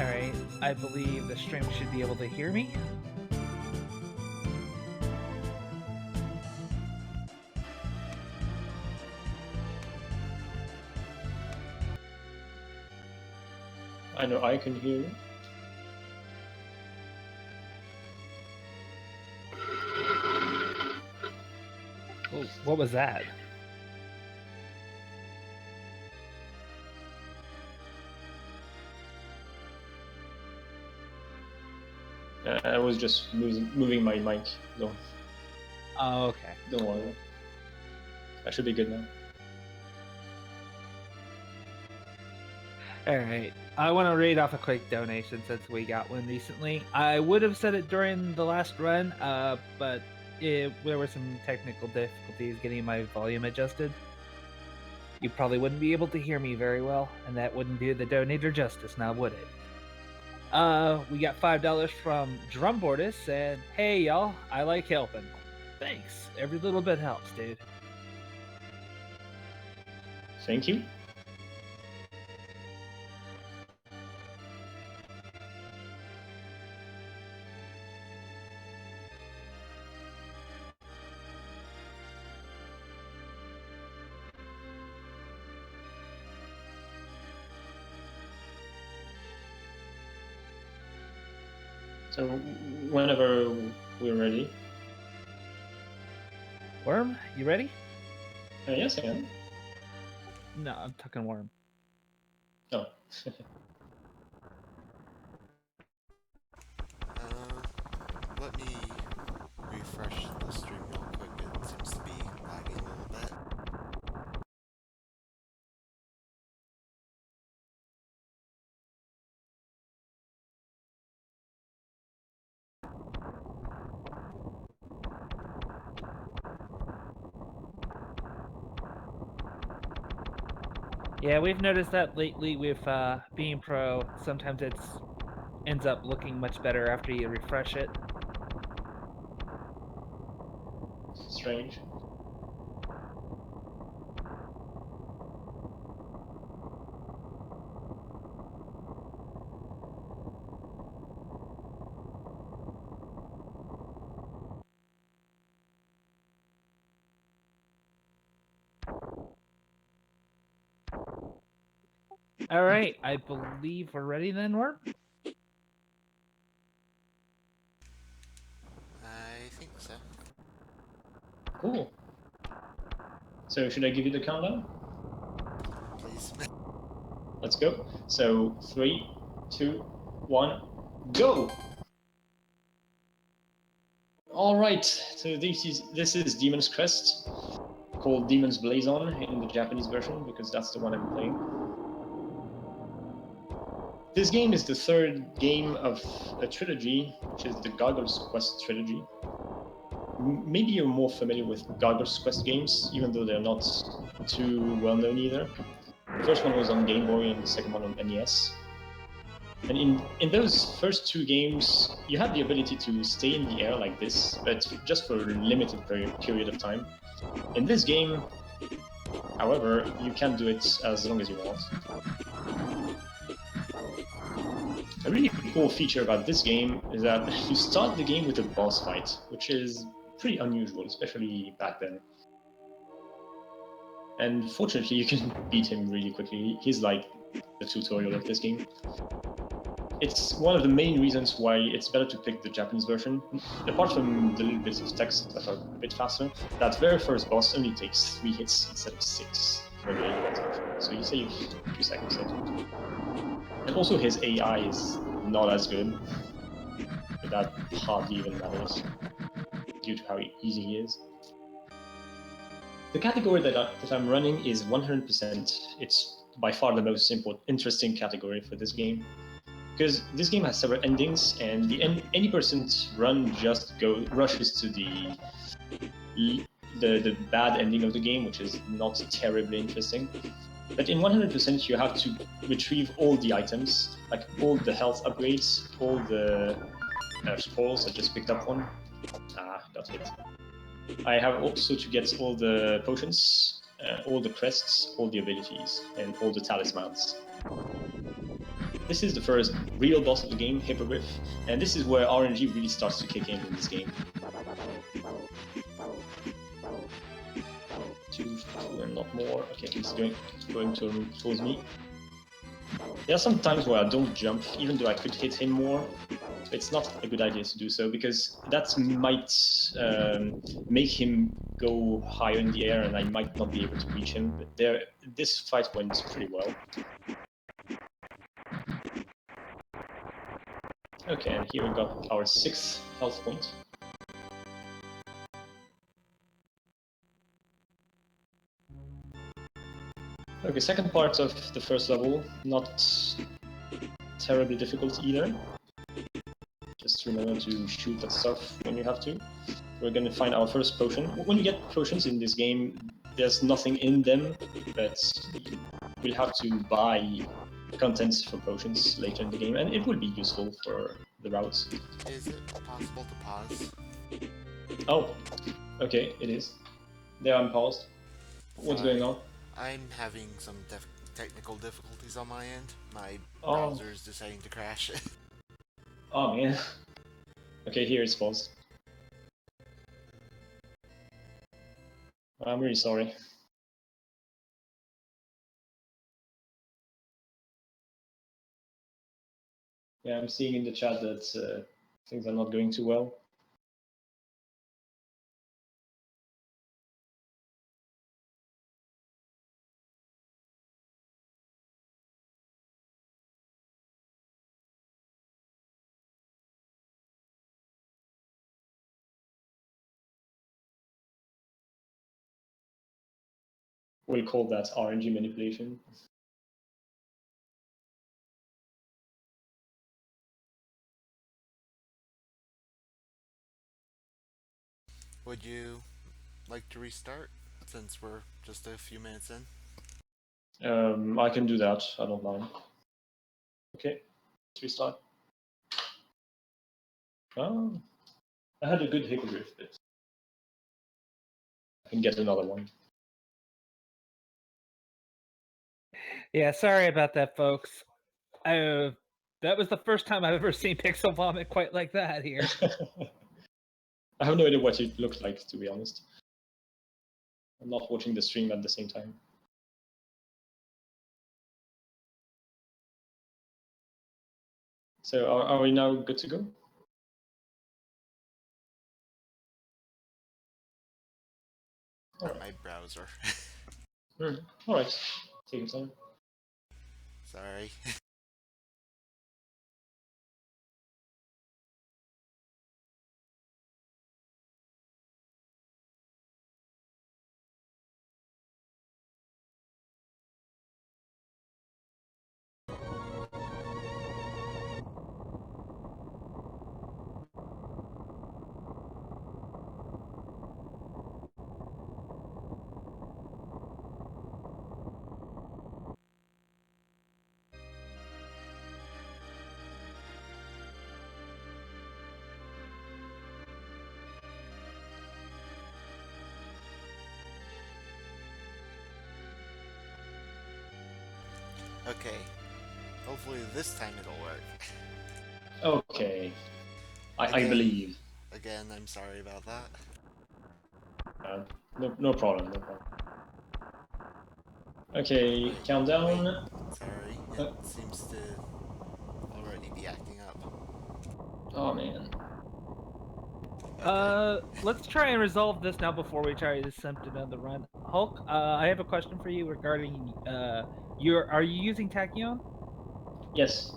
Alright, I believe the stream should be able to hear me. I know I can hear you. Oh, what was that? I was just moving my mic. Oh, okay. Don't worry. I should be good now. Alright, I want to read off a quick donation since we got one recently. I would have said it during the last run, but there were some technical difficulties getting my volume adjusted. You probably wouldn't be able to hear me very well, and that wouldn't do the donator justice, now would it? We got $5 from Drumbordus, and hey y'all, I like helping. Thanks, every little bit helps, dude. Thank you. So whenever we're ready. Worm, you ready? Yes, I am. No, I'm talking Worm. Oh. Let me refresh the stream real quick. It seems to be lagging a little bit. Yeah, we've noticed that lately with Beam Pro. Sometimes it ends up looking much better after you refresh it. Strange. All right, I believe we're ready then, Worm? I think so. Cool. So should I give you the countdown? Please. Let's go. So 3, 2, 1, go! Alright, so this is Demon's Crest, called Demon's Blazon in the Japanese version, because that's the one I'm playing. This game is the third game of a trilogy, which is the Gargoyle's Quest trilogy. Maybe you're more familiar with Gargoyle's Quest games, even though they're not too well known either. The first one was on Game Boy and the second one on NES. And in those first two games, you had the ability to stay in the air like this, but just for a limited period of time. In this game, however, you can do it as long as you want. A really cool feature about this game is that you start the game with a boss fight, which is pretty unusual, especially back then. And fortunately, you can beat him really quickly. He's like the tutorial of this game. It's one of the main reasons why it's better to pick the Japanese version. Apart from the little bits of text that are a bit faster, that very first boss only takes 3 hits instead of 6 for the US version. So you save a few seconds there. And also his AI is not as good, but that hardly even matters due to how easy he is. The category that I'm running is 100%. It's by far the most interesting category for this game. Because this game has several endings, and any percent run just rushes to the bad ending of the game, which is not terribly interesting. But in 100%, you have to retrieve all the items, like all the health upgrades, all the scrolls. I just picked up one. Got hit. I have also to get all the potions, all the crests, all the abilities, and all the talismans. this is the first real boss of the game, Hippogriff, and this is where RNG really starts to kick in this game. Two and not more. Okay, he's going towards me. There are some times where I don't jump, even though I could hit him more. It's not a good idea to do so, because that might make him go higher in the air and I might not be able to reach him. But this fight went pretty well. Okay, and here we got our 6th health point. Okay, second part of the first level, not terribly difficult either. Just remember to shoot at stuff when you have to. We're gonna find our first potion. When you get potions in this game, there's nothing in them, but we'll have to buy contents for potions later in the game, and it will be useful for the routes. Is it possible to pause? Oh, okay, it is. There I'm paused. What's going on? I'm having some technical difficulties on my end. My Oh. browser is deciding to crash. Oh man. Okay, here it's paused. I'm really sorry. Yeah, I'm seeing in the chat that things are not going too well. We'll call that RNG manipulation. Would you like to restart, since we're just a few minutes in? I can do that, I don't mind. Okay, let's restart. Oh, I had a good Hippogriff bit. I can get another one. Yeah, sorry about that, folks. That was the first time I've ever seen Pixel Vomit quite like that here. I have no idea what it looked like, to be honest. I'm not watching the stream at the same time. So are we now good to go? Or my browser. Alright, take your time. Sorry. Okay. Hopefully this time it'll work. Okay. I believe. Again, I'm sorry about that. No problem, no problem. Okay, Wait, countdown. Sorry, it seems to already be acting up. Oh man. Let's try and resolve this now before we try to attempt another run. Hulk, I have a question for you regarding are you using Tachyon? Yes.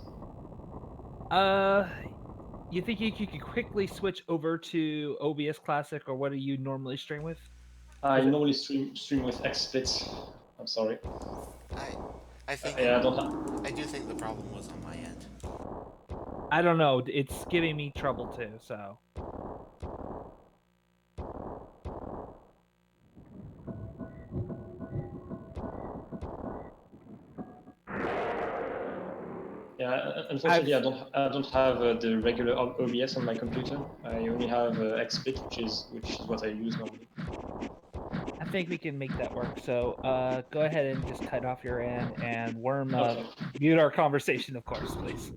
You think you could quickly switch over to OBS Classic, or what do you normally stream with? I normally stream with XSplit. I'm sorry. I think Yeah, I do think the problem was on my end. I don't know. It's giving me trouble too. So. Yeah, unfortunately, I don't have the regular OBS on my computer. I only have XSplit, which is what I use normally. That's think we can make that work. So go ahead and just cut off your end, and Worm, Okay. mute our conversation, of course, please.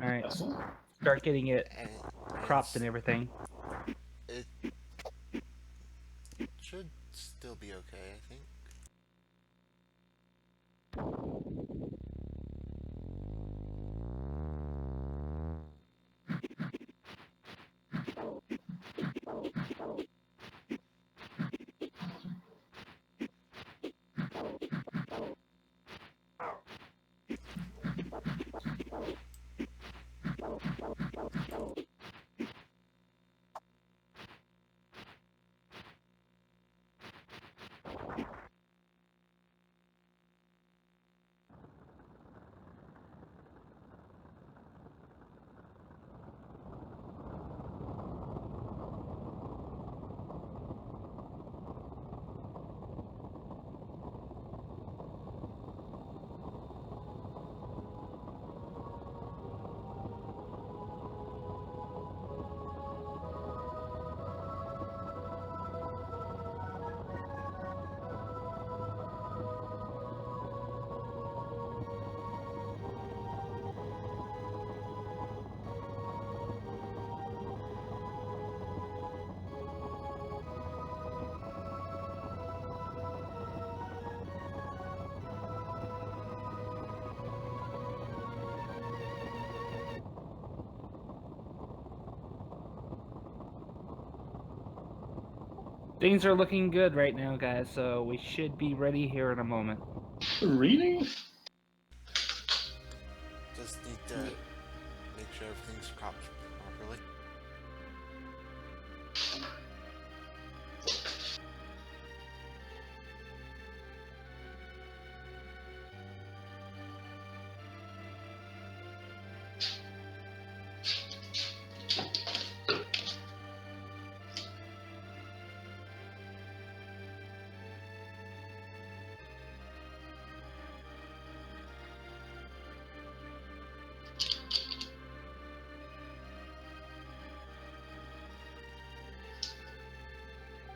Alright, That's all. start getting it And cropped and everything. it should still be okay, I think. Things are looking good right now, guys, so we should be ready here in a moment. Really? Just need to make sure everything's cropped properly.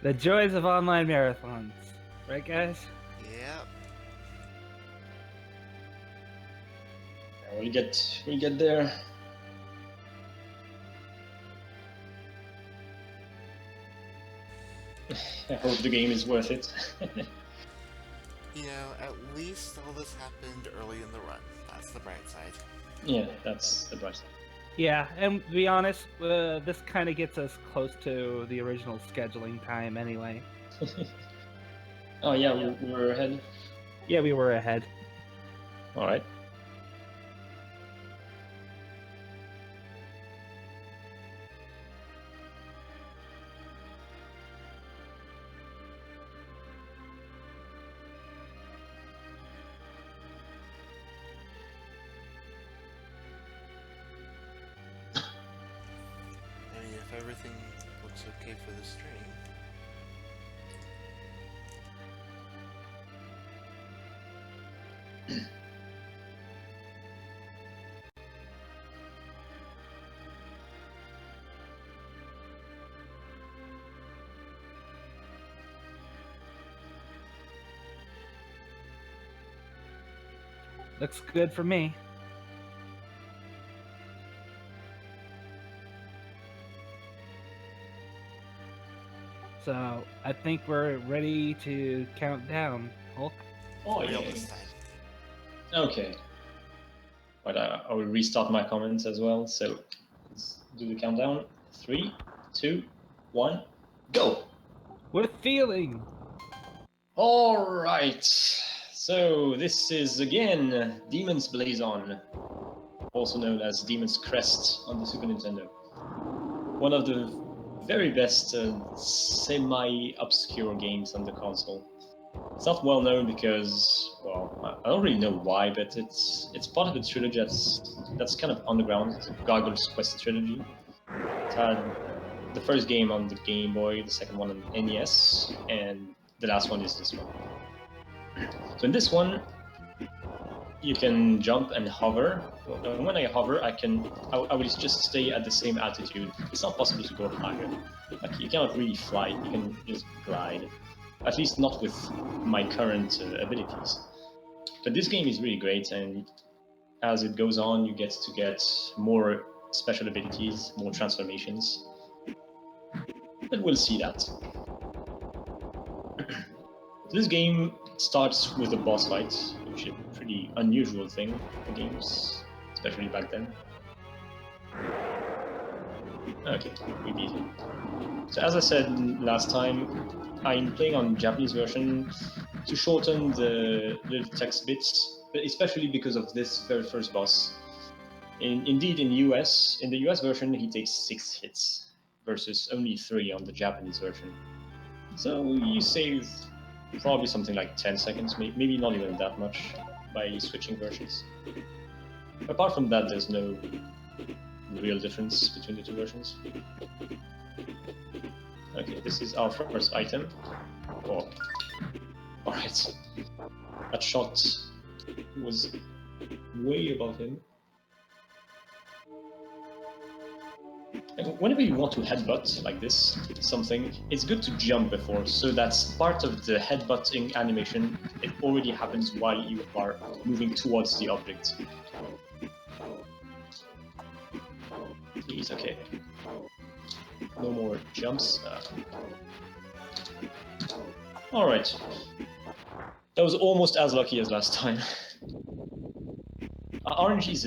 The joys of online marathons. Right, guys? Yep. We'll get there. I hope the game is worth it. You know, at least all this happened early in the run. That's the bright side. Yeah, that's the bright side. Yeah, and to be honest, this kind of gets us close to the original scheduling time anyway. Oh yeah, we were ahead. Yeah, we were ahead. All right. I mean, if everything looks okay for the stream. Looks good for me. So, I think we're ready to count down, Hulk. Oh Real yeah. this time. Okay. But I will restart my comments as well. So let's do the countdown. 3, 2, 1, go! With feeling! All right. So this is again Demon's Blazon, also known as Demon's Crest on the Super Nintendo. One of the very best semi-obscure games on the console. It's not well known because, well, I don't really know why, but it's part of a trilogy that's kind of underground. It's a Gargoyle's Quest trilogy. It had the first game on the Game Boy, the second one on NES, and the last one is this one. So in this one, you can jump and hover. And when I hover, I will just stay at the same altitude. It's not possible to go higher. Like, you cannot really fly, you can just glide. At least not with my current abilities. But this game is really great, and as it goes on, you get more special abilities, more transformations. But we'll see that. This game starts with a boss fight, which is a pretty unusual thing for games, especially back then. Okay, we beat him. So as I said last time, I'm playing on Japanese version to shorten the little text bits, but especially because of this very first boss. Indeed, in the US version, he takes 6 hits versus only 3 on the Japanese version. So you save probably something like 10 seconds, maybe not even that much, by switching versions. Apart from that, there's no real difference between the two versions. Okay, this is our first item. Oh, alright. That shot was way above him. And whenever you want to headbutt like this, something, it's good to jump before, so that's part of the headbutting animation. It already happens while you are moving towards the object. Please, okay. No more jumps. Alright. That was almost as lucky as last time. RNG is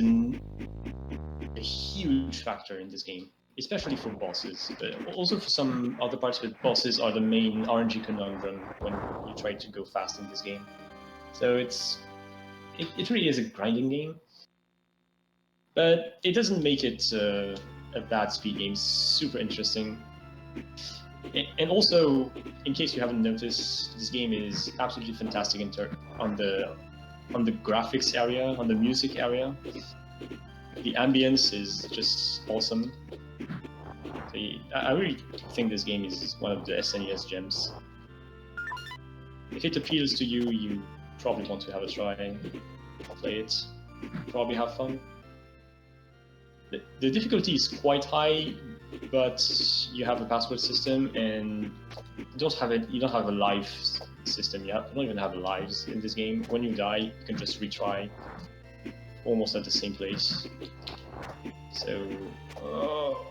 a huge factor in this game, especially for bosses, but also for some other parts, but bosses are the main RNG conundrum when you try to go fast in this game. So it really is a grinding game, but it doesn't make it a bad speed game. Super interesting. And also, in case you haven't noticed, this game is absolutely fantastic on the graphics area, on the music area. The ambience is just awesome. So I really think this game is one of the SNES gems. If it appeals to you, you probably want to have a try, play it, probably have fun. The difficulty is quite high, but you have a password system and you don't have a life system. You don't even have lives in this game. When you die, you can just retry almost at the same place. So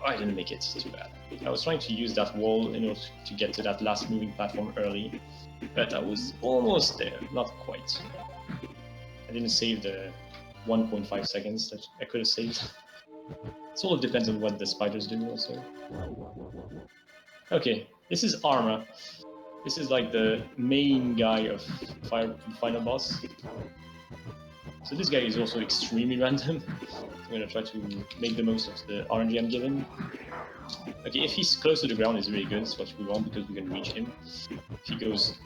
I didn't make it too bad. I was trying to use that wall in order to get to that last moving platform early, but I was almost there, not quite. I didn't save the 1.5 seconds that I could have saved. It sort of depends on what the spiders do also. Okay, this is Arma. This is like the main guy of Final Boss. So this guy is also extremely random. I'm gonna try to make the most of the RNG I'm given. Okay, if he's close to the ground, it's really good. It's what we want because we can reach him. If he goes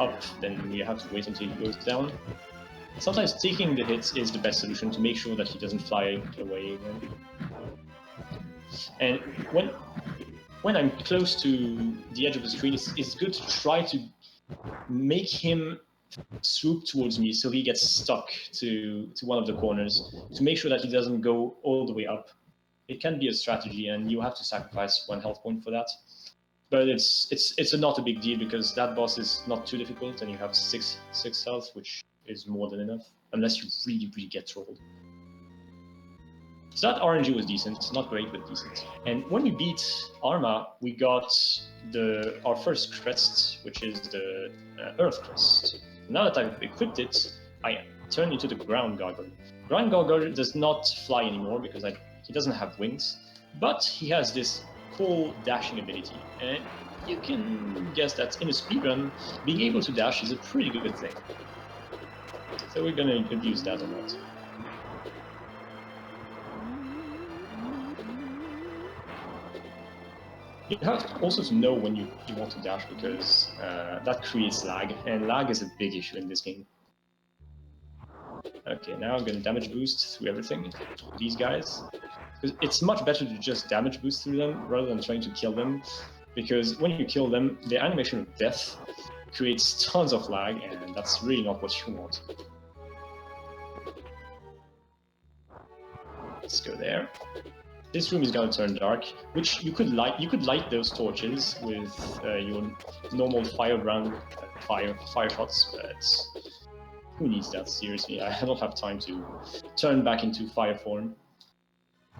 up, then we have to wait until he goes down. Sometimes taking the hits is the best solution to make sure that he doesn't fly away again. And when I'm close to the edge of the screen, it's good to try to make him swoop towards me so he gets stuck to one of the corners to make sure that he doesn't go all the way up. It can be a strategy, and you have to sacrifice 1 health point for that. But it's not a big deal because that boss is not too difficult, and you have 6 health, which is more than enough, unless you really get trolled. So that RNG was decent, not great, but decent. And when we beat Arma, we got our first Crest, which is the Earth Crest. Now that I've equipped it, I turn into the Ground Gargoyle. Ground Gargoyle does not fly anymore because he doesn't have wings, but he has this cool dashing ability. And you can guess that in a speedrun, being able to dash is a pretty good thing. So we're gonna abuse that a lot. You have also to know when you want to dash because that creates lag, and lag is a big issue in this game. Okay, now I'm gonna damage boost through everything, these guys. It's much better to just damage boost through them rather than trying to kill them, because when you kill them, the animation of death creates tons of lag, and that's really not what you want. Let's go there. This room is gonna turn dark, which you could light those torches with your normal fire shots, but Who needs that, seriously? I don't have time to turn back into fire form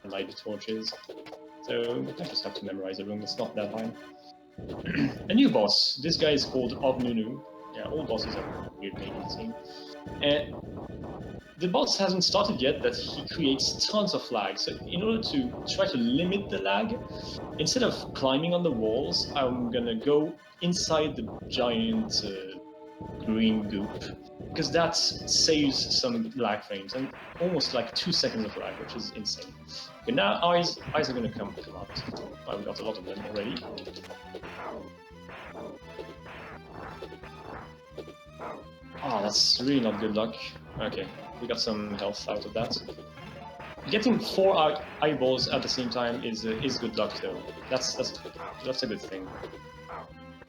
and light the torches. So I just have to memorize the room, it's not that hard. A new boss. This guy is called Nunu. Yeah, all bosses have a weird name in this game. And the boss hasn't started yet, but he creates tons of lag. So in order to try to limit the lag, instead of climbing on the walls, I'm gonna go inside the giant green goop, because that saves some lag frames, and almost like 2 seconds of lag, which is insane. Okay, now eyes are gonna come out. I've got a lot of them already. Oh, that's really not good luck. Okay, we got some health out of that. Getting 4 eyeballs at the same time is good luck, though. That's a good thing.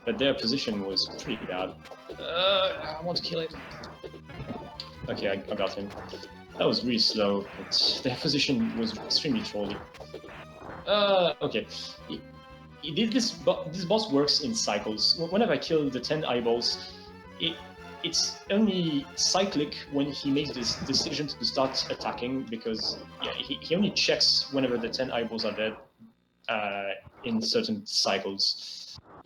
But their position was pretty bad. I want to kill him. Okay, I got him. That was really slow, but their position was extremely trolly. Okay. This boss works in cycles. Whenever I kill the 10 eyeballs, it's only cyclic when he makes this decision to start attacking, because yeah, he only checks whenever the 10 eyeballs are dead in certain cycles.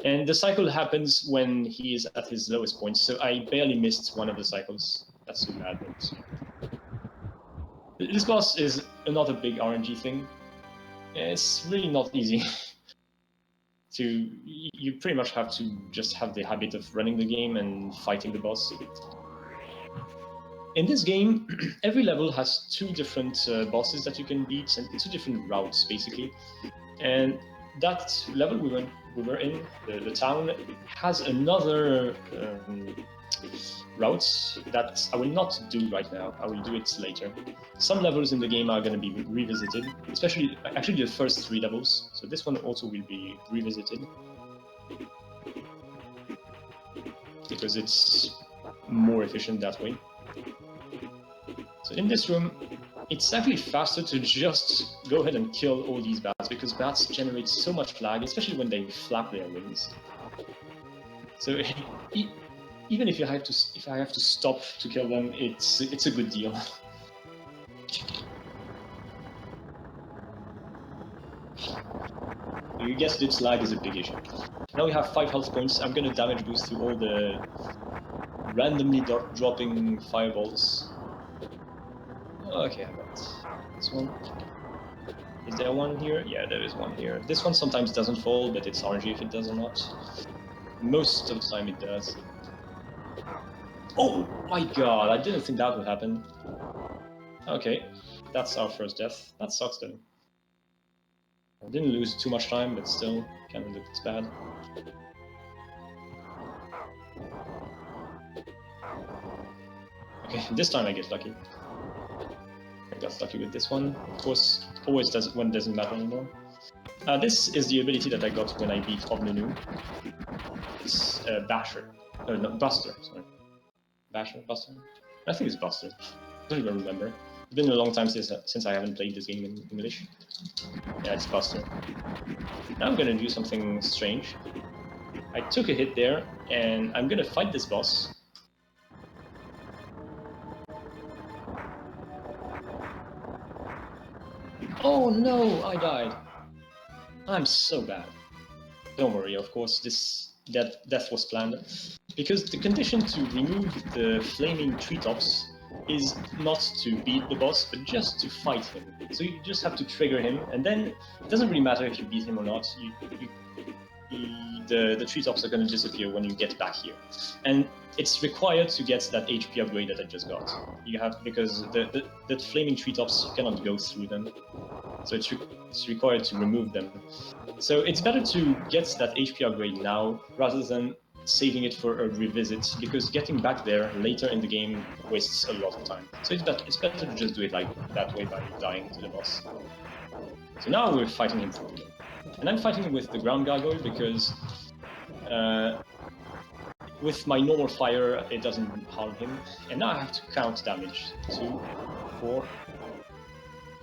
And the cycle happens when he is at his lowest point, so I barely missed one of the cycles. That's too bad, but this boss is another big RNG thing. It's really not easy. You pretty much have to just have the habit of running the game and fighting the boss. In this game, every level has 2 different bosses that you can beat, and 2 different routes, basically. And that level we were in, the town, has another route that I will not do right now. I will do it later. Some levels in the game are going to be revisited, especially actually the first 3 levels. So this one also will be revisited, because it's more efficient that way. So in this room, it's actually faster to just go ahead and kill all these bats, because bats generate so much lag, especially when they flap their wings. So even if I have to stop to kill them, it's a good deal. You guessed it, lag is a big issue. Now we have 5 health points. I'm gonna damage boost through all the randomly dropping fireballs. Okay, I got this one. Is there one here? Yeah, there is one here. This one sometimes doesn't fall, but it's RNG if it does or not. Most of the time it does. Oh my god, I didn't think that would happen. Okay, that's our first death. That sucks though. I didn't lose too much time, but still, kind of looked bad. Okay, this time I get lucky. I got lucky with this one. Of course, always does when it doesn't matter anymore. This is the ability that I got when I beat Nunu. It's Basher. Oh, no, Buster, sorry. Basher? Buster? I think it's Buster. I don't even remember. It's been a long time since I haven't played this game in English. Yeah, it's Buster. Now I'm gonna do something strange. I took a hit there, and I'm gonna fight this boss. Oh no, I died. I'm so bad. Don't worry, of course, that death was planned. Because the condition to remove the flaming treetops is not to beat the boss, but just to fight him. So you just have to trigger him, and then it doesn't really matter if you beat him or not. The treetops are going to disappear when you get back here. And it's required to get that HP upgrade that I just got. You have, because the flaming treetops, you cannot go through them. So it's required to remove them. So it's better to get that HP upgrade now, rather than saving it for a revisit, because getting back there later in the game wastes a lot of time. So it's better to just do it like that way, by dying to the boss. So now we're fighting him through again. And I'm fighting with the ground gargoyle because with my normal fire it doesn't harm him. And now I have to count damage. 2, 4,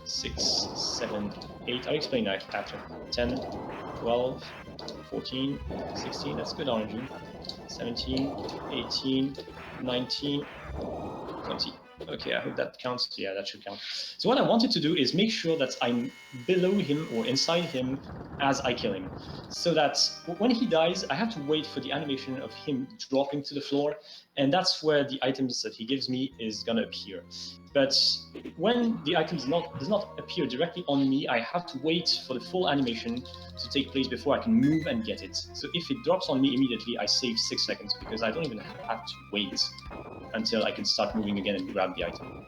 6, 7, 8. I'll explain that after. 10, 12, 14, 16, that's good RNG. 17, 18, 19, 20. Okay, I hope that counts. Yeah, that should count. So what I wanted to do is make sure that I'm below him or inside him as I kill him. So that when he dies, I have to wait for the animation of him dropping to the floor, and that's where the items that he gives me is gonna appear. But when the item does not appear directly on me, I have to wait for the full animation to take place before I can move and get it. So if it drops on me immediately, I save 6 seconds because I don't even have to wait until I can start moving again and grab the item.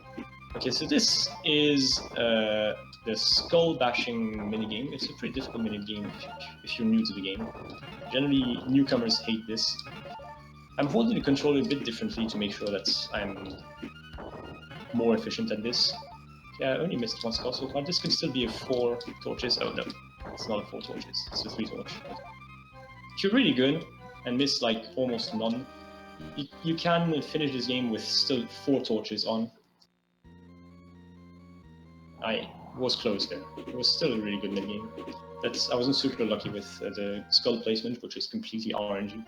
Okay, so this is the skull bashing minigame. It's a pretty difficult minigame if you're new to the game. Generally, newcomers hate this. I'm holding the controller a bit differently to make sure that I'm more efficient at this. Yeah, I only missed 1 skull so far. This could still be a 4 torches. Oh no, it's not a 4 torches. It's a 3 torch. If you're really good and miss like almost none, you can finish this game with still 4 torches on. I was close there. It was still a really good mid game. I wasn't super lucky with the skull placement, which is completely RNG.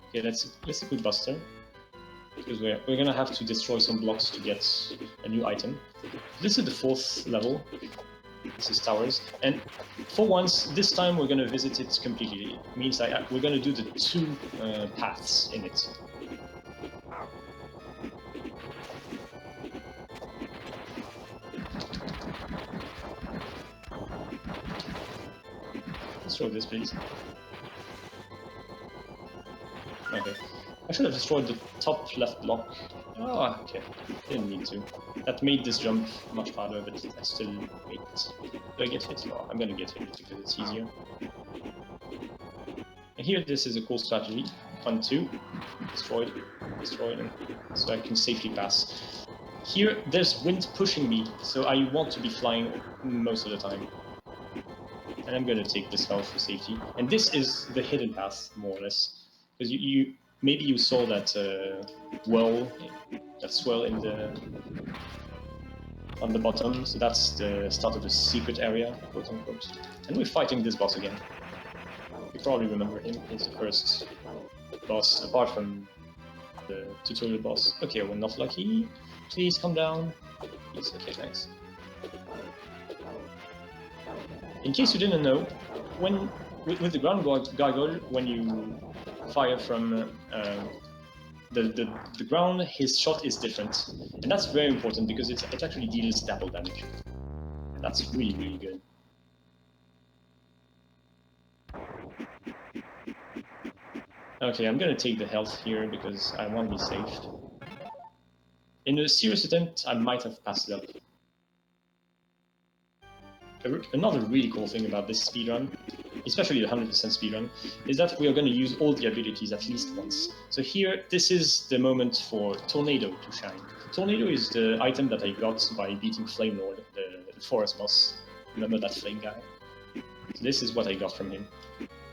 Okay, let's put Buster, because we're gonna have to destroy some blocks to get a new item. This is the 4th level. This is towers, and for once, this time we're gonna visit it completely. It means we're gonna do the 2 paths in it. Destroy this, please. Okay. I should have destroyed the top left block. Oh, okay. Didn't need to. That made this jump much harder, but I still made it. Do I get hit? No, I'm gonna get hit because it's easier. And here, this is a cool strategy. 1, 2. Destroyed. Destroyed. So I can safely pass. Here, there's wind pushing me, so I want to be flying most of the time. And I'm gonna take this health for safety. And this is the hidden path, more or less. Because maybe you saw that swell on the bottom. So that's the start of the secret area, quote unquote. And we're fighting this boss again. You probably remember him. He's the first boss, apart from the tutorial boss. Okay, we're not lucky. Please come down. Please. Okay, thanks. In case you didn't know, with the ground gargoyle, when you fire from the ground, his shot is different, and that's very important because it actually deals double damage, and that's really, really good. Okay, I'm gonna take the health here because I want to be safe. In a serious attempt, I might have passed it up. Another really cool thing about this speedrun, especially the 100% speedrun, is that we are going to use all the abilities at least once. So here, this is the moment for Tornado to shine. Tornado is the item that I got by beating Flame Lord, the forest boss. Remember that flame guy? So this is what I got from him.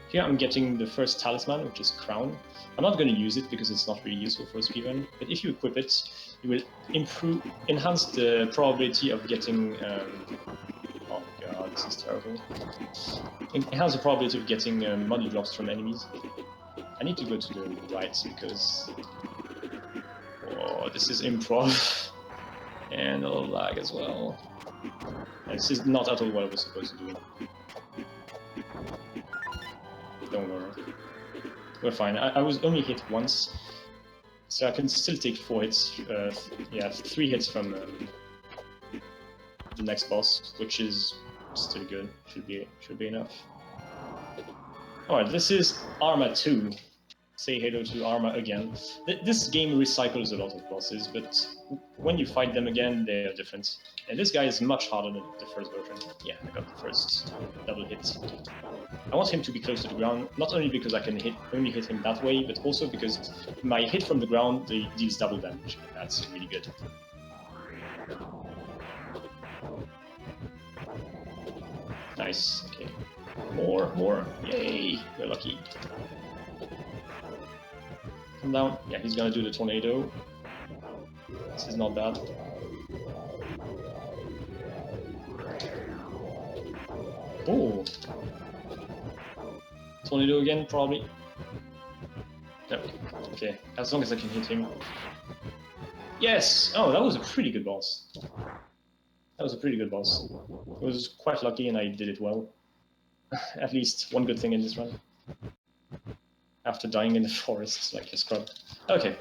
Here I'm getting the first talisman, which is Crown. I'm not going to use it because it's not really useful for a speedrun, but if you equip it, you will enhance the probability of getting... oh god, this is terrible. It has a probability of getting money drops from enemies. I need to go to the right because... oh, this is improv. And a little lag as well. And this is not at all what I was supposed to do. Don't worry. We're fine. I was only hit once, so I can still take 4 hits. Yeah, 3 hits from the next boss, which is still good. Should be enough. Alright, this is Arma 2. Say hello to Arma again. This game recycles a lot of bosses, but when you fight them again, they are different. And this guy is much harder than the first version. Yeah, I got the first double hit. I want him to be close to the ground, not only because I can only hit him that way, but also because my hit from the ground deals double damage. That's really good. Nice. Okay. More. Yay! We're lucky. Come down. Yeah, he's gonna do the tornado. This is not bad. Oh! Tornado again, probably. No. Okay, as long as I can hit him. Yes! Oh, that was a pretty good boss. That was a pretty good boss. I was quite lucky and I did it well. At least one good thing in this run. After dying in the forest like a scrub. Okay.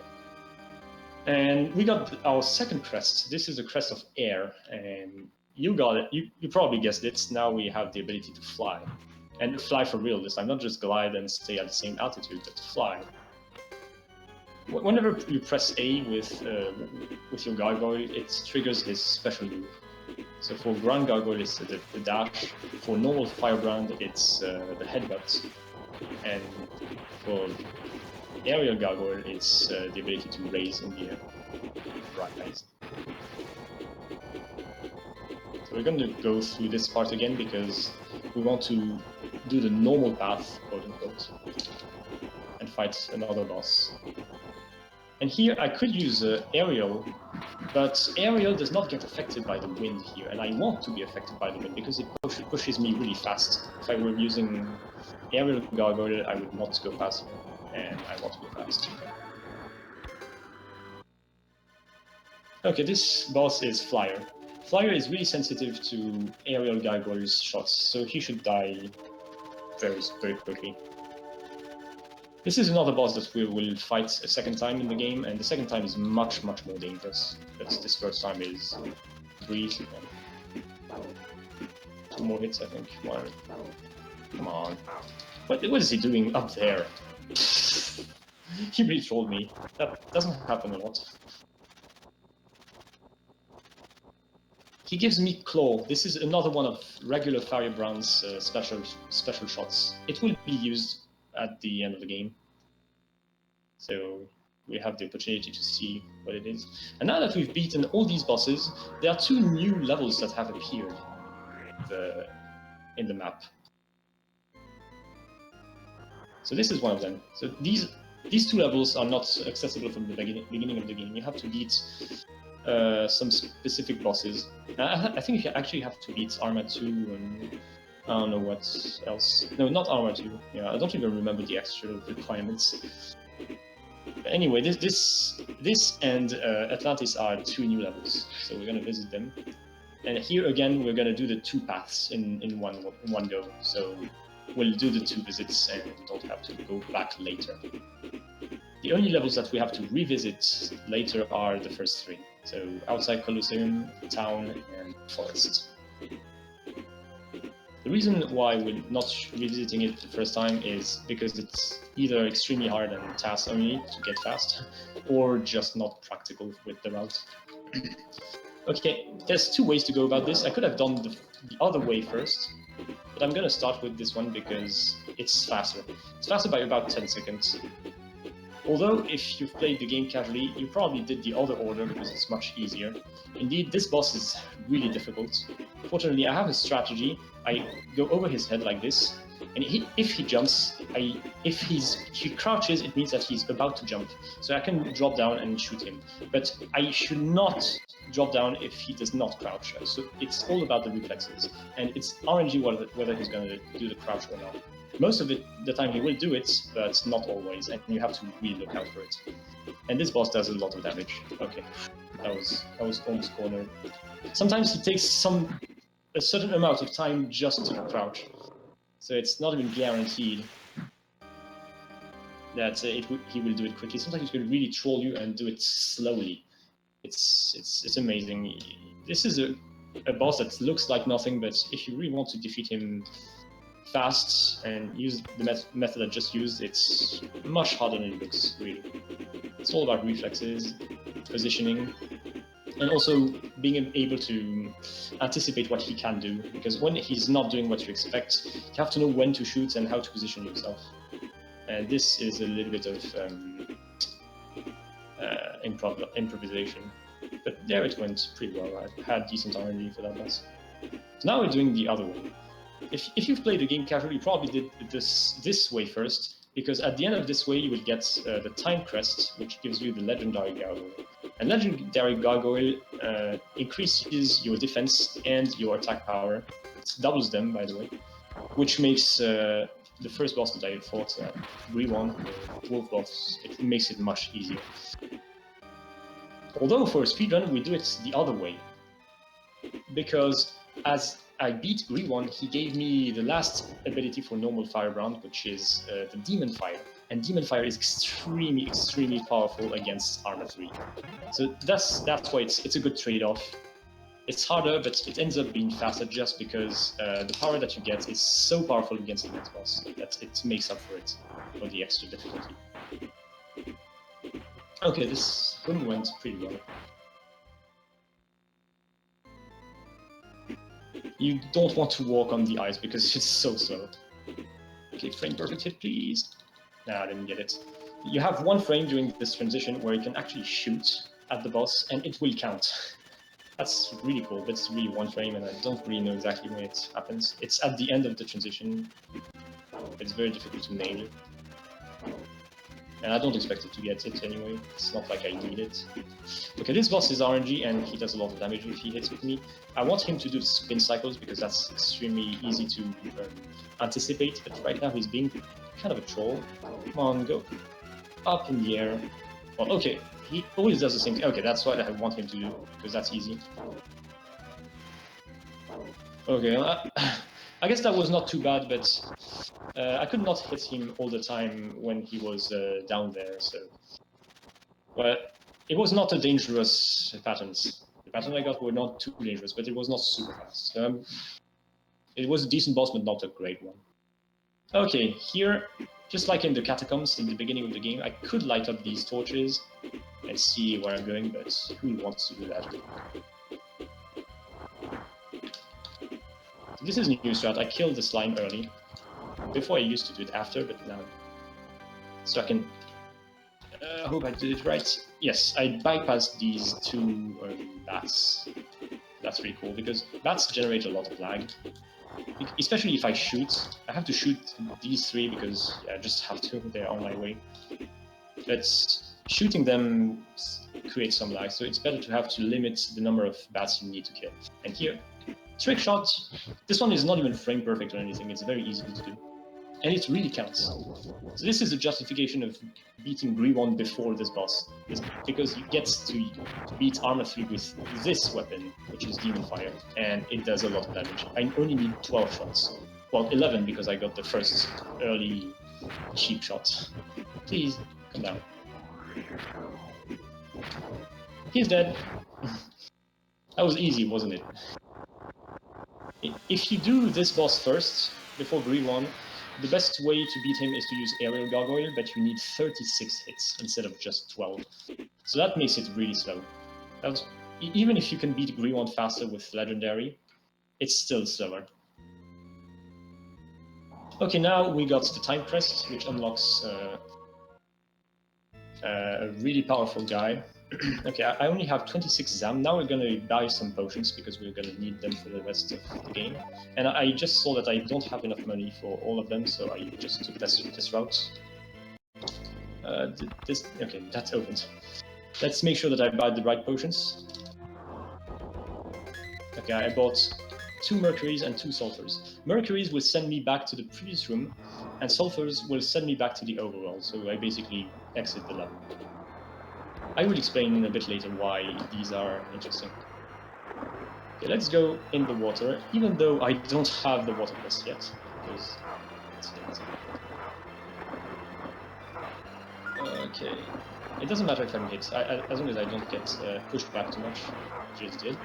And we got our second crest. This is a crest of air, and you got it. You probably guessed it. Now we have the ability to fly. And fly for real this time, not just glide and stay at the same altitude, but to fly. Whenever you press A with your gargoyle, it triggers his special move. So for ground gargoyle, it's the dash. For normal firebrand, it's the headbutt. And for aerial gargoyle, it's the ability to raise in the air. Right. So we're going to go through this part again because we want to do the normal path, quote unquote, and fight another boss. And here I could use aerial, but aerial does not get affected by the wind here, and I want to be affected by the wind because it pushes me really fast. If I were using aerial gargoyle, I would not go fast here, and I want to go fast. Okay, this boss is Flyer. Flyer is really sensitive to aerial gargoyle's shots, so he should die very, very quickly. This is another boss that we will fight a second time in the game, and the second time is much, much more dangerous. But this first time is brief. 2 more hits, I think. 1. Come on. What is he doing up there? He really trolled me. That doesn't happen a lot. He gives me Claw. This is another one of regular Firebrand's special shots. It will be used at the end of the game. So we have the opportunity to see what it is. And now that we've beaten all these bosses, there are 2 new levels that have appeared in the map. So this is one of them. So these 2 levels are not accessible from the beginning of the game. You have to beat some specific bosses. I think you actually have to beat Arma 2 and I don't know what else. No, not Arma 2. Yeah, I don't even remember the actual requirements. But anyway, this and Atlantis are 2 new levels, so we're gonna visit them. And here again, we're gonna do the 2 paths in one go. So we'll do the 2 visits and don't have to go back later. The only levels that we have to revisit later are the first 3. So outside Colosseum, town, and forest. The reason why we're not revisiting it the first time is because it's either extremely hard and task only to get fast, or just not practical with the route. Okay, there's 2 ways to go about this. I could have done the other way first, but I'm gonna start with this one because it's faster. It's faster by about 10 seconds. Although, if you've played the game casually, you probably did the other order because it's much easier. Indeed, this boss is really difficult. Fortunately, I have a strategy. I go over his head like this, and if he jumps, if he crouches, it means that he's about to jump. So I can drop down and shoot him. But I should not drop down if he does not crouch. So it's all about the reflexes, and it's RNG whether he's going to do the crouch or not. Most of the time he will do it, but not always, and you have to really look out for it. And this boss does a lot of damage. Okay, that was almost cornered. Sometimes he takes a certain amount of time just to crouch, so it's not even guaranteed that he will do it quickly. Sometimes he will really troll you and do it slowly. It's amazing. This is a boss that looks like nothing, but if you really want to defeat him fast and use the method I just used, it's much harder than it looks, really. It's all about reflexes, positioning, and also being able to anticipate what he can do, because when he's not doing what you expect, you have to know when to shoot and how to position yourself. And this is a little bit of improvisation. But there it went pretty well. I had decent RNG for that boss. So now we're doing the other way. If you've played the game casually, you probably did this way first, because at the end of this way you will get the Time Crest, which gives you the Legendary Gargoyle. And Legendary Gargoyle increases your defense and your attack power. It doubles them, by the way. which makes the first boss that I fought, Re1, the Wolf boss, it makes it much easier. Although for a speedrun, we do it the other way. Because as I beat Re1, he gave me the last ability for normal Firebrand, which is the Demon Fire. And Demon Fire is extremely, extremely powerful against Armor 3. So that's why it's a good trade-off. It's harder, but it ends up being faster just because the power that you get is so powerful against the next boss that it makes up for it, for the extra difficulty. Okay, this one went pretty well. You don't want to walk on the ice because it's so slow. Okay, frame perfect hit, please. Nah, I didn't get it. You have one frame during this transition where you can actually shoot at the boss, and it will count. That's really cool, but it's really one frame, and I don't really know exactly when it happens. It's at the end of the transition. It's very difficult to nail. And I don't expect it to get it anyway. It's not like I need it. Okay, this boss is RNG, and he does a lot of damage if he hits with me. I want him to do spin cycles because that's extremely easy to anticipate, but right now he's being kind of a troll. Come on, go up in the air. Well, okay, he always does the same thing. Okay, that's what I want him to do, because that's easy. Okay, I guess that was not too bad, but I could not hit him all the time when he was down there, so... Well, it was not a dangerous pattern. The pattern I got were not too dangerous, but it was not super fast. It was a decent boss, but not a great one. Okay, here, just like in the catacombs in the beginning of the game, I could light up these torches and see where I'm going, but who wants to do that? This is a new strat. I killed the slime early. Before I used to do it after, but now... So I can... I hope I did it right. Yes, I bypassed these two bats. That's really cool, because bats generate a lot of lag. Especially if I shoot. I have to shoot these three because I just have to, they're on my way. But shooting them creates some lag, so it's better to have to limit the number of bats you need to kill. And here, trick shot. This one is not even frame perfect or anything, it's very easy to do. And it really counts. So this is the justification of beating Re1 before this boss. It's because you get to beat Armor 3 with this weapon, which is Demon Fire, and it does a lot of damage. I only need 12 shots. Well, 11 because I got the first early cheap shot. Please, come down. He's dead. That was easy, wasn't it? If you do this boss first, before Re1, the best way to beat him is to use Aerial Gargoyle, but you need 36 hits instead of just 12. So that makes it really slow. Even if you can beat Re1 faster with Legendary, it's still slower. Okay, now we got the Time Crest, which unlocks a really powerful guy. Okay, I only have 26 ZAM. Now we're gonna buy some potions because we're gonna need them for the rest of the game. And I just saw that I don't have enough money for all of them, so I just took this route. Okay, that's opened. Let's make sure that I buy the right potions. Okay, I bought 2 Mercuries and 2 Sulfurs. Mercuries will send me back to the previous room, and Sulfurs will send me back to the overworld, so I basically exit the level. I will explain a bit later why these are interesting. Okay, let's go in the water, even though I don't have the water quest yet. Because okay, it doesn't matter if I'm hit, as long as I don't get pushed back too much, which I just did.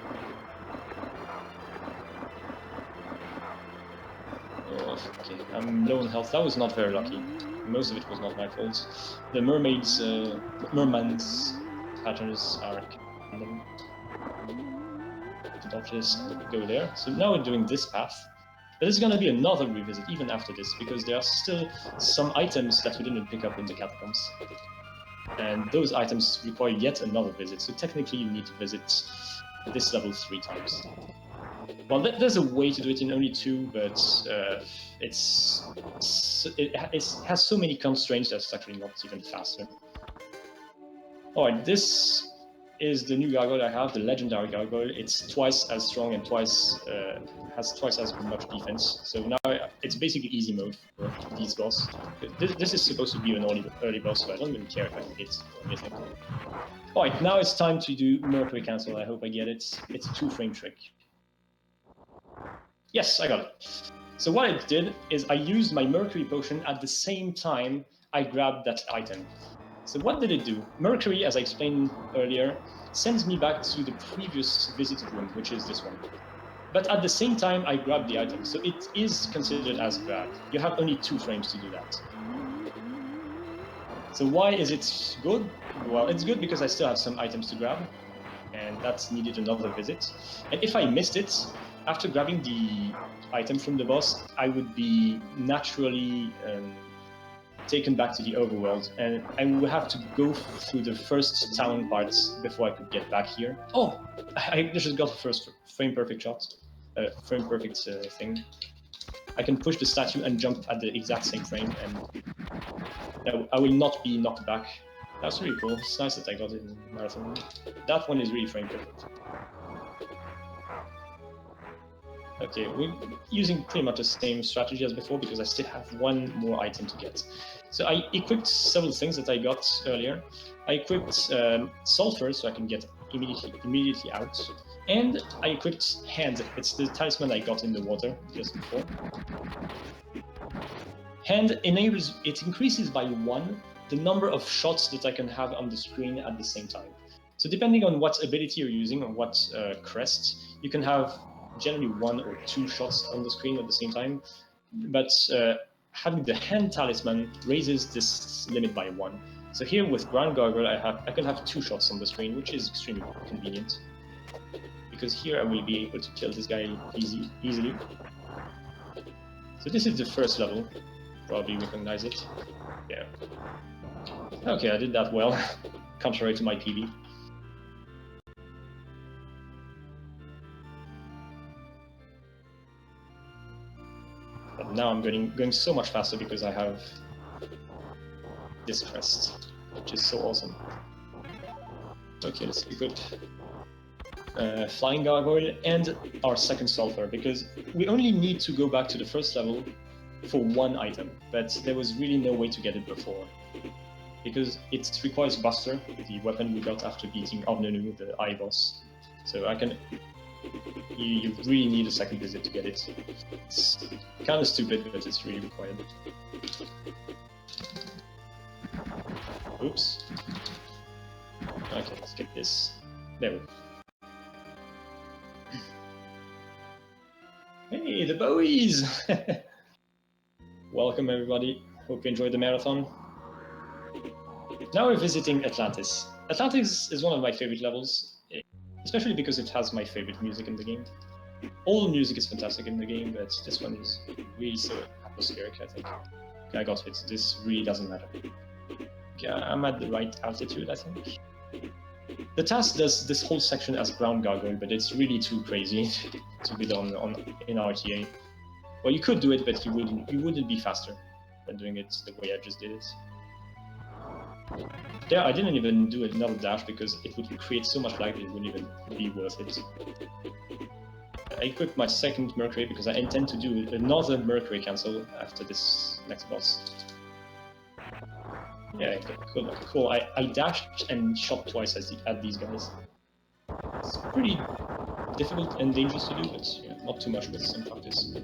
Oh, okay, I'm low on health. That was not very lucky. Most of it was not my fault. The merman's patterns are random. The dodges go there. So now we're doing this path. But there's gonna be another revisit even after this, because there are still some items that we didn't pick up in the catacombs. And those items require yet another visit, so technically you need to visit this level 3 times. Well, there's a way to do it in only 2, but it has so many constraints that it's actually not even faster. Alright, this is the new gargoyle I have, the legendary gargoyle. It's twice as strong and has twice as much defense. So now it's basically easy mode for these boss. This is supposed to be an early boss, so I don't even care if I hit or anything. Alright, now it's time to do Mercury Cancel. I hope I get it. It's a 2-frame trick. Yes, I got it. So what I did is I used my Mercury potion at the same time I grabbed that item. So what did it do? Mercury, as I explained earlier, sends me back to the previous visited room, which is this one. But at the same time, I grabbed the item, so it is considered as grab. You have only 2 frames to do that. So why is it good? Well, it's good because I still have some items to grab, and that's needed another visit. And if I missed it, after grabbing the item from the boss, I would be naturally taken back to the overworld, and I would have to go through the first town parts before I could get back here. Oh, I just got the first frame perfect shot, frame perfect thing. I can push the statue and jump at the exact same frame, and I will not be knocked back. That's really cool. It's nice that I got it in Marathon. That one is really frame perfect. Okay, we're using pretty much the same strategy as before because I still have one more item to get. So I equipped several things that I got earlier. I equipped Sulfur so I can get immediately out. And I equipped Hand. It's the talisman I got in the water just before. Hand increases by 1 the number of shots that I can have on the screen at the same time. So depending on what ability you're using or what crest, you can have generally 1 or 2 shots on the screen at the same time, but having the Hand talisman raises this limit by 1. So here with Ground Gargoyle, I can have 2 shots on the screen, which is extremely convenient, because here I will be able to kill this guy easily. So this is the first level, probably recognize it. Yeah. Okay, I did that well, contrary to my PB. But now I'm going so much faster because I have this crest, which is so awesome. Okay, let's equip Flying Gargoyle and our second Sulfur, because we only need to go back to the first level for 1 item, but there was really no way to get it before. Because it requires Buster, the weapon we got after beating Avnunu, the Eye boss. So you really need a second visit to get it. It's kind of stupid, but it's really required. Oops. Okay, let's get this. There we go. Hey, the Bowies! Welcome everybody. Hope you enjoyed the marathon. Now we're visiting Atlantis. Atlantis is one of my favorite levels, especially because it has my favorite music in the game. All the music is fantastic in the game, but this one is really so atmospheric, I think. Okay, I got hit. This really doesn't matter. Okay, I'm at the right altitude, I think. The task does this whole section as Ground Gargoyle, but it's really too crazy to be done in RTA. Well, you could do it, but you wouldn't be faster than doing it the way I just did it. Yeah, I didn't even do another dash because it would create so much lag that it wouldn't even be worth it. I equipped my second Mercury because I intend to do another Mercury cancel after this next boss. Yeah, cool. I dashed and shot twice at these guys. It's pretty difficult and dangerous to do, but yeah, not too much with some practice.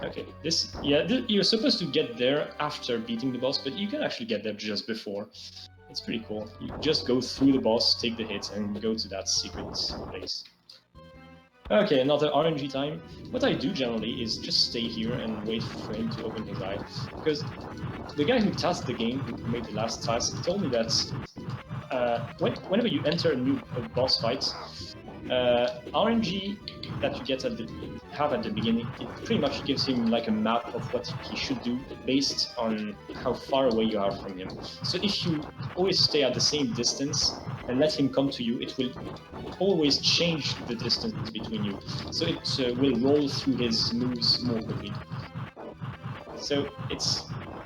Okay, you're supposed to get there after beating the boss, but you can actually get there just before. It's pretty cool. You just go through the boss, take the hit, and go to that secret place. Okay, another RNG time. What I do generally is just stay here and wait for him to open his eye. Because the guy who tasked the game, who made the last task, told me that whenever you enter a new boss fight, RNG that you get at the beginning, it pretty much gives him like a map of what he should do based on how far away you are from him. So if you always stay at the same distance and let him come to you, it will always change the distance between you. So it will roll through his moves more quickly. So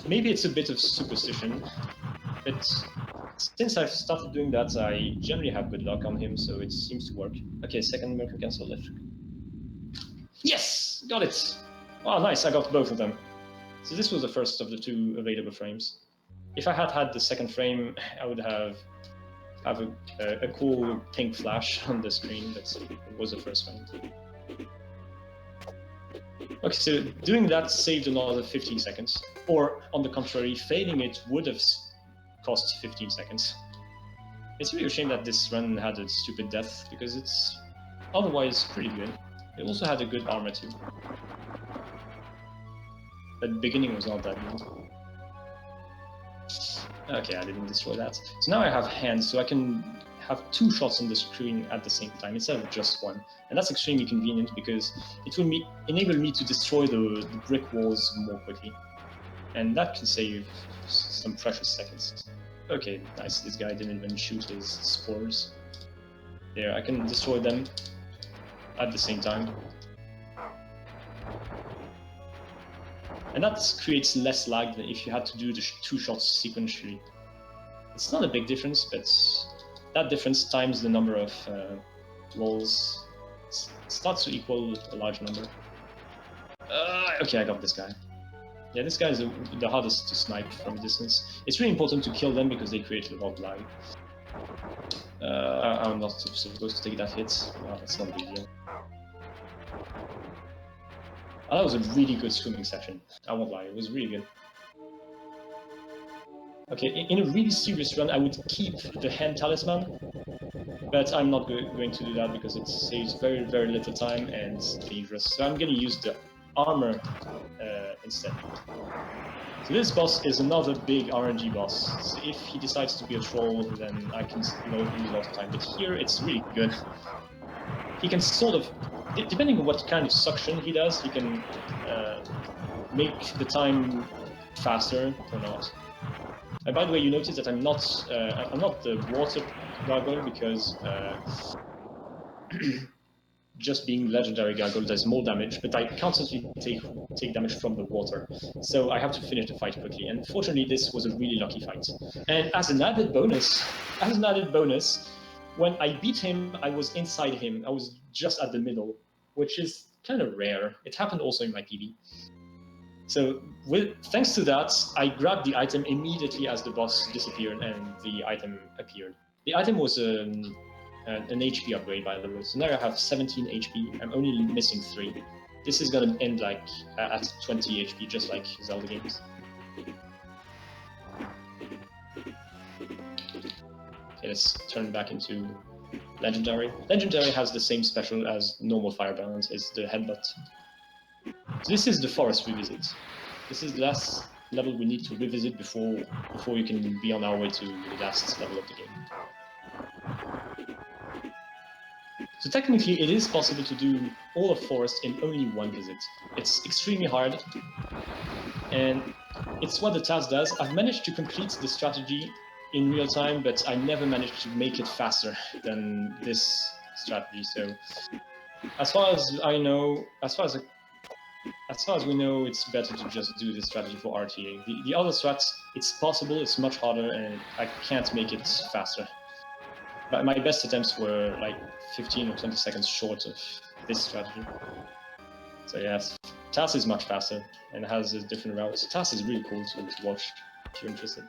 maybe it's a bit of superstition, But since I've started doing that, I generally have good luck on him, so it seems to work. Okay, second Mercury Cancel Electric. Yes! Got it! Oh, nice, I got both of them. So this was the first of the 2 available frames. If I had had the second frame, I would have a cool pink flash on the screen, but it was the first frame. Okay, so doing that saved another 15 seconds. Or, on the contrary, failing it would have cost 15 seconds. It's really a shame that this run had a stupid death, because it's otherwise pretty good. It also had a good armor too. But the beginning was not that good. Okay, I didn't destroy that. So now I have hands, so I can have 2 shots on the screen at the same time instead of just 1. And that's extremely convenient because it will enable me to destroy the brick walls more quickly. And that can save some precious seconds. Okay, nice. This guy didn't even shoot his spores. There, I can destroy them at the same time. And that creates less lag than if you had to do the 2 shots sequentially. It's not a big difference, but that difference times the number of walls starts to equal a large number. Okay, I got this guy. Yeah, this guy is the hardest to snipe from a distance. It's really important to kill them because they create a lot of lag. I'm not supposed to take that hit. It's not a big deal. That was a really good swimming session. I won't lie, it was really good. Okay, in a really serious run, I would keep the hand talisman, but I'm not going to do that because it saves very, very little time and it's dangerous. So I'm going to use the armor instead. So this boss is another big RNG boss. So if he decides to be a troll, then I can lose a lot of time. But here, it's really good. He can sort of, depending on what kind of suction he does, he can make the time faster or not. By the way, you notice that I'm not the water gargoyle because just being legendary gargoyle does more damage, but I constantly take damage from the water, so I have to finish the fight quickly. And fortunately, this was a really lucky fight. And as an added bonus, when I beat him, I was inside him. I was just at the middle, which is kind of rare. It happened also in my PB. So thanks to that, I grabbed the item immediately as the boss disappeared and the item appeared. The item was an HP upgrade, by the way. So now I have 17 HP. I'm only missing 3. This is gonna end like at 20 HP, just like Zelda games. Okay, let's turn back into Legendary. Legendary has the same special as normal Fire Balance, it's the headbutt. So this is the forest revisit. This is the last level we need to revisit before we can be on our way to the last level of the game. So technically it is possible to do all of forest in only 1 visit. it's extremely hard, and it's what the task does. I've managed to complete the strategy in real time, but I never managed to make it faster than this strategy. So, as far as I know, as far as we know, it's better to just do this strategy for RTA. The other strats, it's possible, it's much harder, and I can't make it faster. But my best attempts were like 15 or 20 seconds short of this strategy. So yes, TAS is much faster and has a different route. TAS is really cool to watch if you're interested.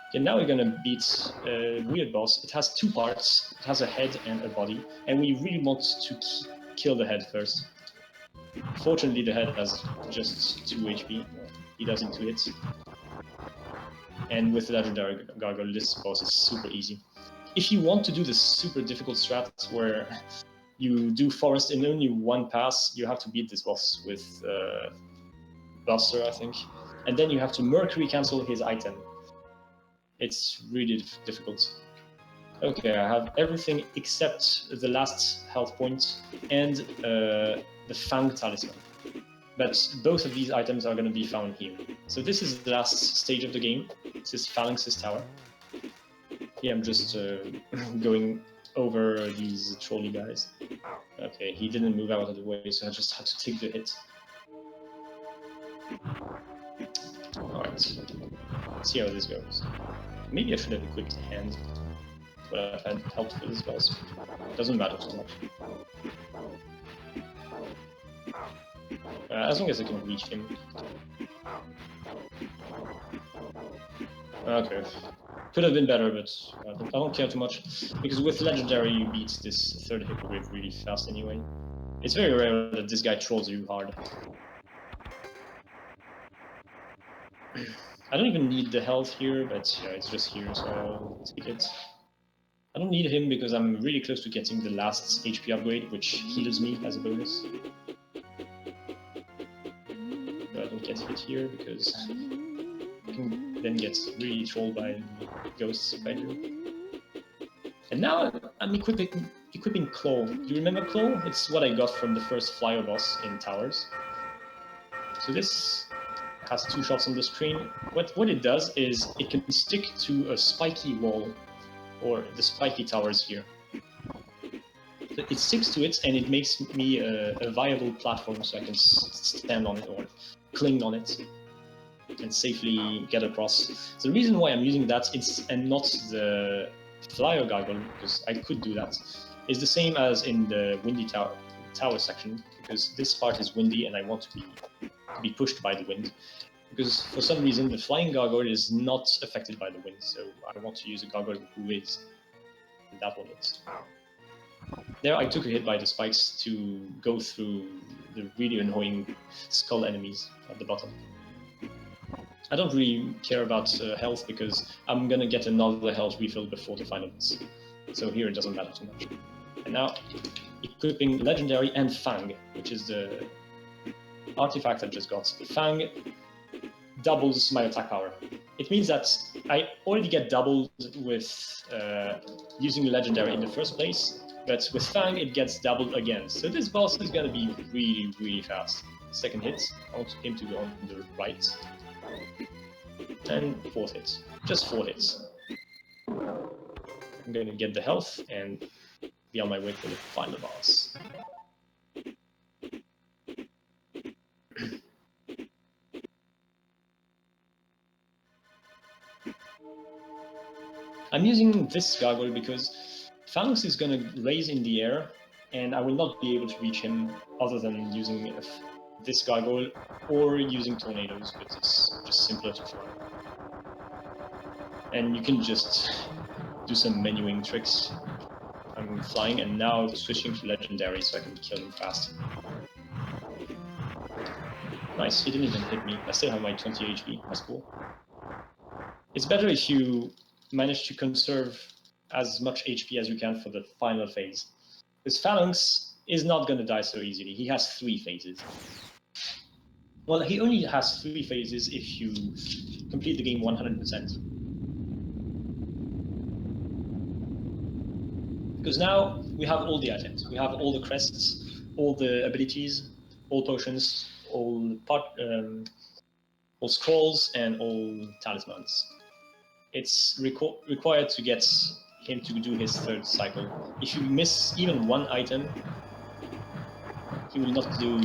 Okay, now we're gonna beat a weird boss. It has 2 parts. It has a head and a body, and we really want to kill the head first. Fortunately, the head has just 2 HP. He does in 2 hits. And with Legendary Gargoyle, this boss is super easy. If you want to do the super difficult strat where you do forest in only 1 pass, you have to beat this boss with Buster, I think. And then you have to Mercury cancel his item. It's really difficult. Okay, I have everything except the last health point and the Fang Talisman. But both of these items are going to be found here. So this is the last stage of the game. This is Phalanx's Tower. Here I'm just going over these trolley guys. Okay, he didn't move out of the way, so I just had to take the hit. Alright, let's see how this goes. Maybe I should have equipped the hand. Would have had helped for this boss. Doesn't matter too much. As long as I can reach him. Okay. Could have been better, but I don't care too much. Because with Legendary you beat this third Hippogriff really fast anyway. It's very rare that this guy trolls you hard. I don't even need the health here, but yeah, it's just here, so I'll take it. I don't need him because I'm really close to getting the last HP upgrade, which heals me as a bonus. But I don't get hit here because I can then get really trolled by ghosts if I do. And now I'm equipping Claw. Do you remember Claw? It's what I got from the first flyer boss in Towers. So this has 2 shots on the screen. What it does is it can stick to a spiky wall, or the spiky towers here. So it sticks to it and it makes me a viable platform so I can stand on it or cling on it and safely get across. So the reason why I'm using that and not the flyer gargoyle, because I could do that, is the same as in the windy tower section, because this part is windy and I want to be pushed by the wind. Because for some reason the flying gargoyle is not affected by the wind, so I want to use a gargoyle who is. And that one is. There I took a hit by the spikes to go through the really annoying skull enemies at the bottom. I don't really care about health because I'm gonna get another health refill before the final boss. So here it doesn't matter too much. And now, equipping Legendary and Fang, which is the artifact I just got. Fang doubles my attack power. It means that I already get doubled with using Legendary in the first place, but with Fang it gets doubled again. So this boss is gonna be really, really fast. Second hit, I want him to go on the right. And 4th hit. Just 4 hits. I'm gonna get the health and be on my way to the final boss. I'm using this gargoyle because Phalanx is gonna raise in the air and I will not be able to reach him other than using this gargoyle or using tornadoes, but it's just simpler to fly. And you can just do some menuing tricks. I'm flying and now switching to Legendary so I can kill him fast. Nice, he didn't even hit me. I still have my 20 HP, that's cool. It's better if you manage to conserve as much HP as you can for the final phase. Because Phalanx is not going to die so easily. He has 3 phases. Well, he only has 3 phases if you complete the game 100%. Because now we have all the items. We have all the crests, all the abilities, all potions, all scrolls, and all talismans. It's required to get him to do his 3rd cycle. If you miss even 1 item, he will not do.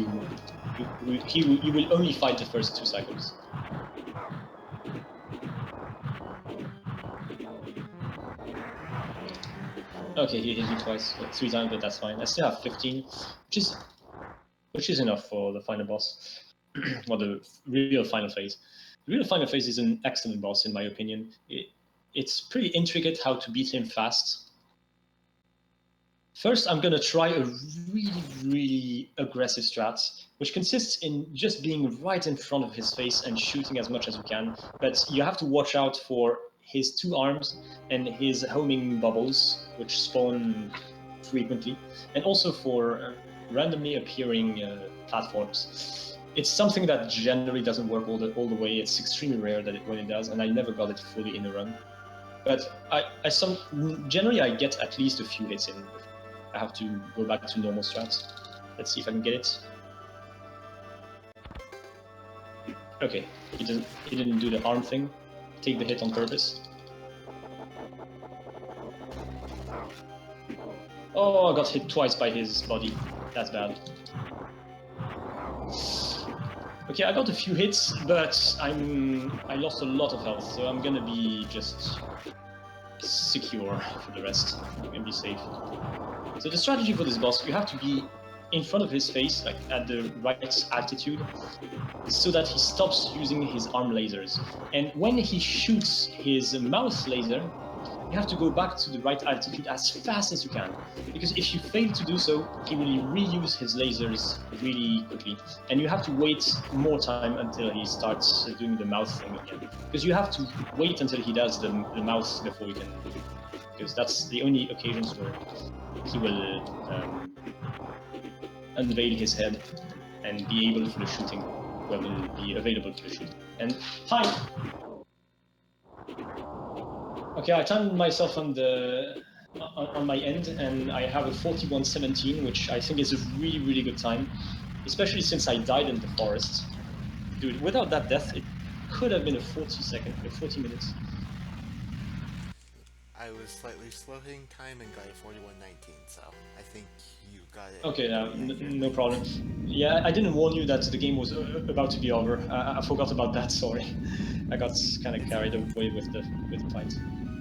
You will only fight the first 2 cycles. Okay, he hit me twice, 3 times, but that's fine. I still have 15, which is enough for the final boss, or the real final phase. The real final phase is an excellent boss, in my opinion. It's pretty intricate how to beat him fast. First, I'm gonna try a really, really aggressive strat, which consists in just being right in front of his face and shooting as much as you can. But you have to watch out for his 2 arms and his homing bubbles, which spawn frequently, and also for randomly appearing platforms. It's something that generally doesn't work all the way. It's extremely rare that when it does, and I never got it fully in a run. But generally I get at least a few hits in. I have to go back to normal strats. Let's see if I can get it. Okay, he didn't do the arm thing. Take the hit on purpose. Oh, I got hit twice by his body. That's bad. Okay, I got a few hits, but I lost a lot of health, so I'm gonna be just secure for the rest. I'm gonna be safe. So the strategy for this boss, you have to be in front of his face, like at the right altitude, so that he stops using his arm lasers. And when he shoots his mouse laser, you have to go back to the right altitude as fast as you can. Because if you fail to do so, he will reuse his lasers really quickly. And you have to wait more time until he starts doing the mouth thing again. Because you have to wait until he does the mouth before you can. Because that's the only occasions where he will unveil his head and be able for the shooting. Well, will be available for the shooting. And time! Okay, I timed myself on my end, and I have a 41:17, which I think is a really, really good time, especially since I died in the forest. Dude, without that death, it could have been a 40 minutes. I was slightly slowing time and got a 41:19, so I think you got it. Okay, pretty no accurately. problem. Yeah, I didn't warn you that the game was about to be over. I forgot about that. Sorry, I got kind of It's carried alright. away with the fight.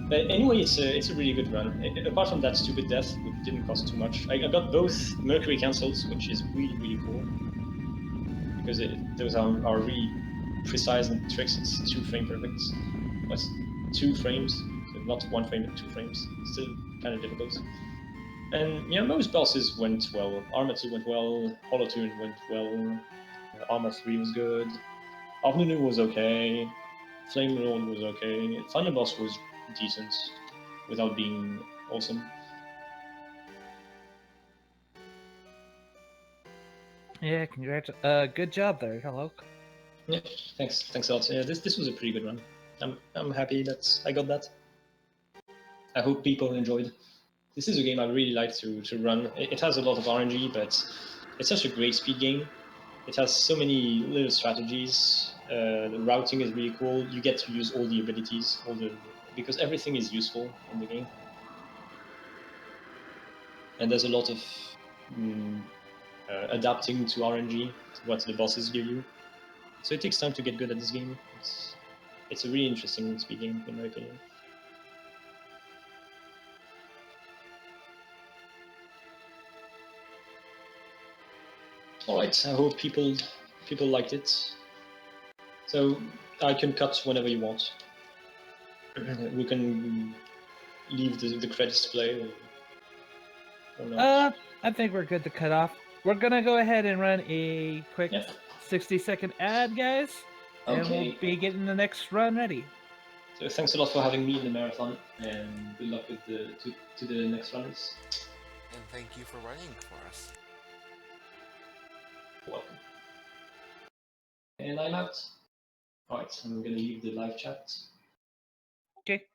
But anyway, it's a really good run. Apart from that stupid death, which didn't cost too much, I got both Mercury cancels, which is really, really cool because those are really precise and tricks. It's 2 frame perfect. What's 2 frames? So not 1 frame, but 2 frames. Still kind of difficult. And yeah, most bosses went well. Armor 2 went well. Hollow 2 went well. Armor 3 was good. Avnunu was okay. Flame Lord was okay. Final boss was decent, without being awesome. Yeah, congrats. Good job there. Hello. Yeah, thanks a lot. Yeah, this was a pretty good run. I'm happy that I got that. I hope people enjoyed. This is a game I really like to run. It has a lot of RNG, but it's such a great speed game. It has so many little strategies. The routing is really cool. You get to use all the abilities, because everything is useful in the game. And there's a lot of adapting to RNG, to what the bosses give you. So it takes time to get good at this game. It's a really interesting speed game, in my opinion. All right, I hope people liked it. So I can cut whenever you want. We can leave the credits play or not. I think we're good to cut off. We're gonna go ahead and run a quick Yeah. 60-second ad, guys, and we'll Okay. be getting the next run ready. So thanks a lot for having me in the marathon, and good luck with to the next runners. And thank you for running for us. Welcome. And I'm out. All right, I'm gonna leave the live chat. Okay.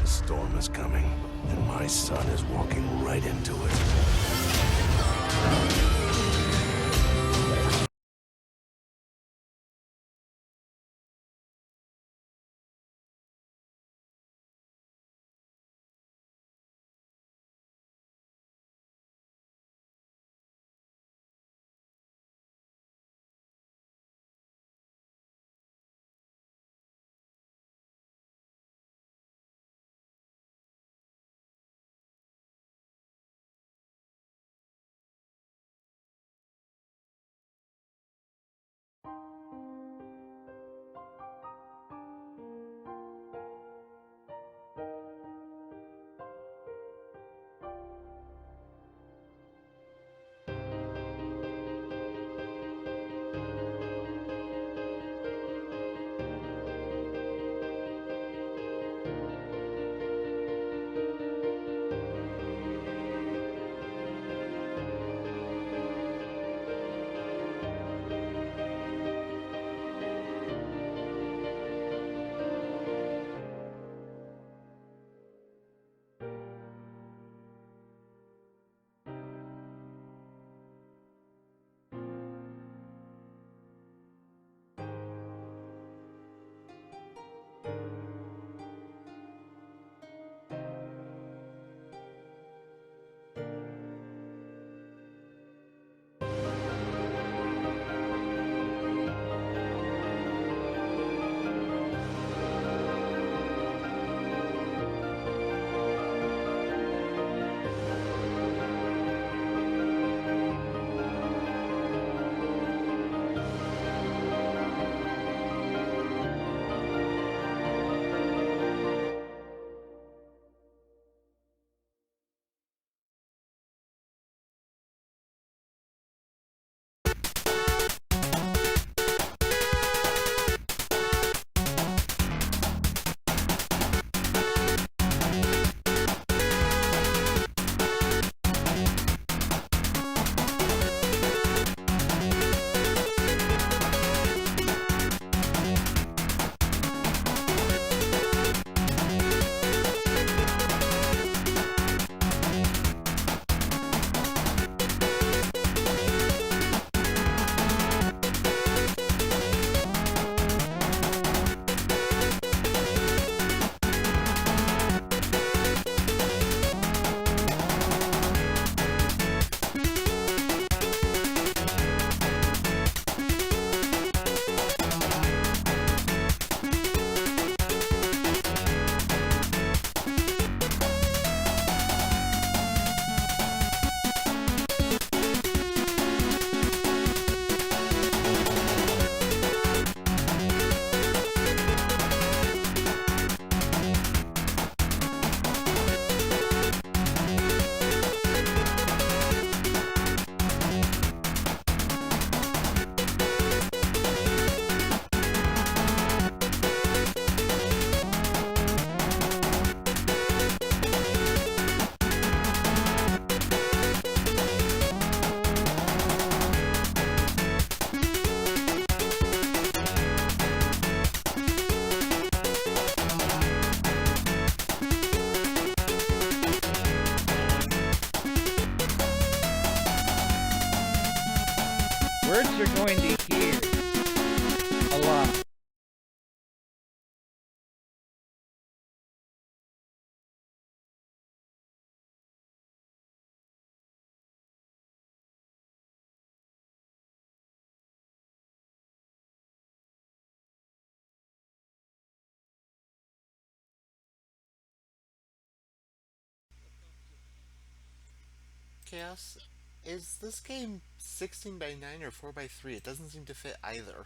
The storm is coming, and my son is walking right into it. words you're going to hear a lot. Chaos, is this game 16 by 9 or 4 by 3? It doesn't seem to fit either.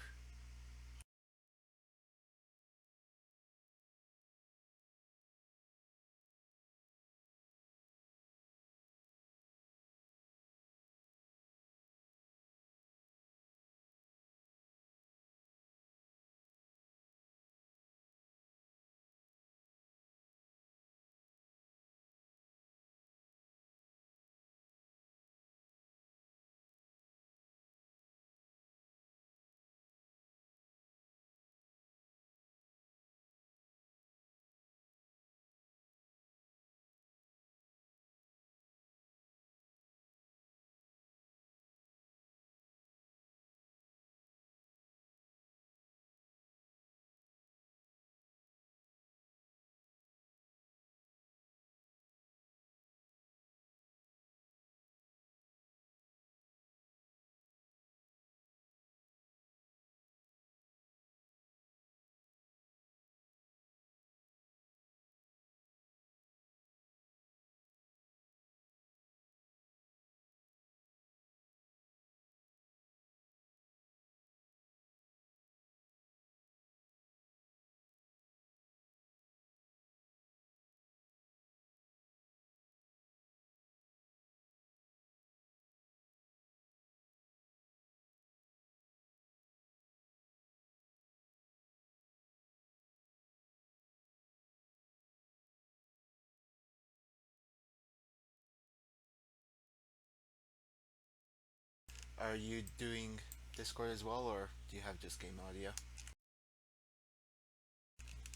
Are you doing Discord as well, or do you have just game audio?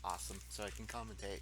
Awesome, so I can commentate.